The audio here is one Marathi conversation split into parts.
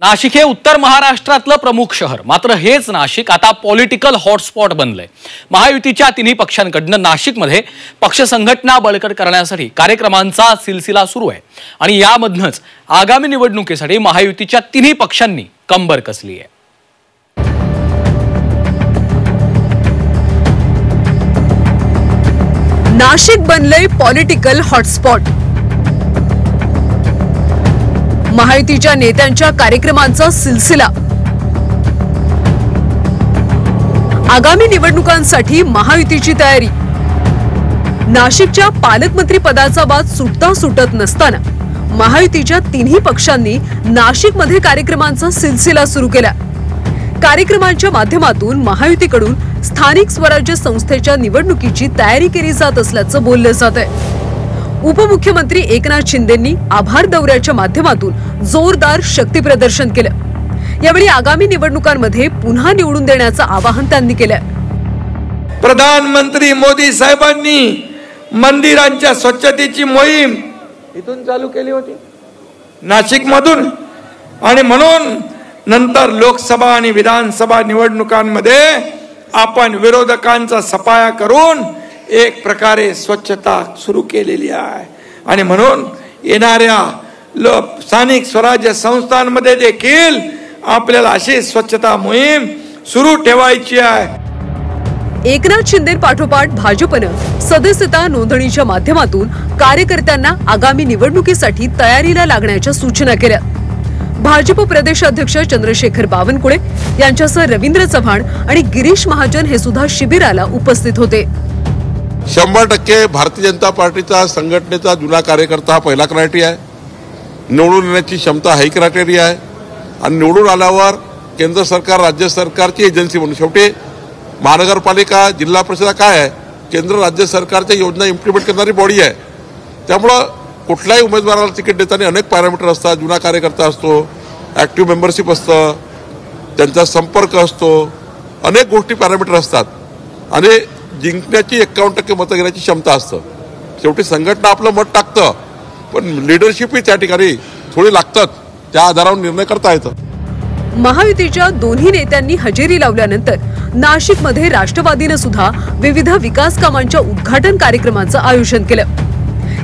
नाशिक हे उत्तर महाराष्ट्रातलं प्रमुख शहर, मात्र हेच नाशिक आता पॉलिटिकल हॉटस्पॉट बनलंय। महायुतीच्या तिन्ही पक्षांकडून नाशिकमध्ये पक्ष संघटना बळकट करण्यासाठी कार्यक्रमांचा सिलसिला सुरू आहे आणि यामधनच आगामी निवडणुकीसाठी महायुतीच्या तिन्ही पक्षांनी कंबर कसली आहे। नाशिक बनलंय पॉलिटिकल हॉटस्पॉट। महायुतीच्या नेत्यांच्या कार्यक्रमांचा सिलसिला। आगामी निवडणुकांसाठी महायुतीची तयारी। नाशिकच्या पालकमंत्री पदाचा वाद सुटता सुटत नसताना महायुतीच्या तिन्ही पक्षांनी नाशिकमध्ये कार्यक्रमांचा सिलसिला सुरू केला। कार्यक्रमांच्या माध्यमातून महायुतीकडून स्थानिक स्वराज्य संस्थेच्या निवडणुकीची तयारी केली जात असल्याचं बोललं जात आहे। उपमुख्यमंत्री एकनाथ शिंदेंनी आभार दौऱ्याच्या माध्यमातून जोरदार शक्ती प्रदर्शन केलं। यावेळी आगामी निवडणुकांमध्ये पुन्हा निवडून देण्याचं आवाहन त्यांनी केलं। प्रधानमंत्री मोदी साहेबांनी मंदिरांच्या स्वच्छतेची मोहीम इथून चालू केली होती, नाशिकमधून, आणि म्हणून नंतर लोकसभा आणि विधानसभा निवडणुकांमध्ये आपण विरोधकांचा सफाया करून एक प्रकारे स्वच्छता सुरू केलेली आहे। आणि म्हणून येणाऱ्या स्थानिक स्वराज्य संस्थांमध्ये देखील आपल्याला अशी स्वच्छता मोहीम सुरू ठेवायची आहे। एकनाथ शिंदे पाठोपाठ भाजपनं सदस्यता नोंदणीच्या माध्यमातून कार्यकर्त्यांना आगामी निवडणुकीसाठी तयारीला लागण्याच्या सूचना केल्या। भाजप प्रदेशाध्यक्ष चंद्रशेखर बावनकुळे यांच्यासह रवींद्र चव्हाण आणि गिरीश महाजन हे सुद्धा शिबिराला उपस्थित होते। 100% भारतीय जनता पार्टीचा संघटनेचा जुना कार्यकर्ता हा पहिला क्रायटेरिया आहे। निवडून येण्याची क्षमता हाही क्रायटेरिया आहे आणि निवडून आल्यावर केंद्र सरकार राज्य सरकारची एजन्सी म्हणून, शेवटी महानगरपालिका जिल्हा परिषद काय आहे, केंद्र राज्य सरकारच्या योजना इम्प्लिमेंट करणारी बॉडी आहे। त्यामुळं कुठल्याही उमेदवाराला तिकीट देताना अनेक पॅरामीटर असतात। जुना कार्यकर्ता असतो, ॲक्टिव्ह मेंबरशिप असतं, त्यांचा संपर्क असतो, अनेक गोष्टी पॅरामीटर असतात आणि जिंकण्याची 51% मतं घेण्याची क्षमता असतं। शेवटी संघटना आपलं मत टाकतं, पण लिडरशिपही त्या ठिकाणी थोडी लागतात, त्या आधारावर निर्णय करता येतं। महायुतीच्या दोन्ही नेत्यांनी हजेरी लावल्यानंतर नाशिकमध्ये राष्ट्रवादीने सुद्धा विविध विकास कामांच्या उद्घाटन कार्यक्रमाचं आयोजन केलं।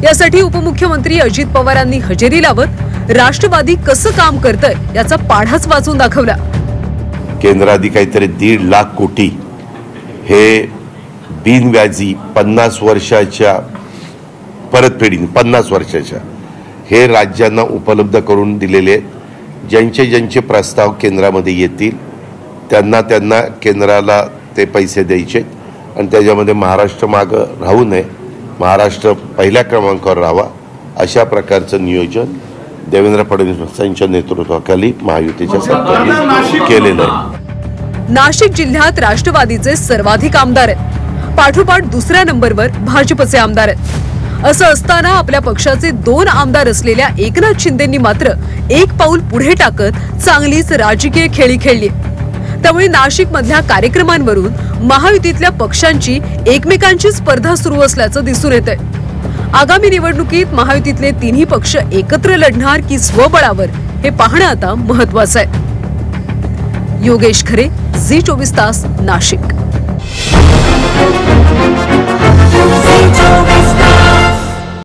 यासाठी उपमुख्यमंत्री अजित पवारांनी हजेरी लावत राष्ट्रवादी कसं काम करतंय याचा पाढाच वाचून दाखवला। केंद्राधी काहीतरी 1.5 लाख कोटी हे बिनव्याजी 50 वर्षाच्या परतफेडीने 50 वर्षाच्या हे राज्यांना उपलब्ध करून दिलेले आहेत। ज्यांचे प्रस्ताव केंद्रामध्ये येतील त्यांना केंद्राला ते पैसे द्यायचे आणि त्याच्यामध्ये महाराष्ट्र मागं राहू नये, महाराष्ट्र पहिल्या क्रमांकावर राहावा, अशा प्रकारचं नियोजन देवेंद्र फडणवीसांच्या नेतृत्वाखाली महायुतीच्या सरकारने केलेलं आहे। नाशिक जिल्ह्यात राष्ट्रवादीचे सर्वाधिक आमदार आहेत, पाठोपाठ दुसऱ्या नंबरवर भाजपचे आमदार आहेत। असं असताना आपल्या पक्षाचे 2 आमदार असलेल्या एकनाथ शिंदेंनी मात्र एक पाऊल पुढे टाकत चांगलीच राजकीय खेळी खेळली। त्यामुळे नाशिक मधल्या कार्यक्रमांवरून महायुतीतल्या पक्षांची एकमेकांची स्पर्धा सुरू असल्याचं दिसून येतंय। आगामी निवडणुकीत महायुतीतले तिन्ही पक्ष एकत्र लढणार की स्वबळावर हे पाहणं आता महत्त्वाचं आहे। योगेश खरे, झी24 तास, नाशिक।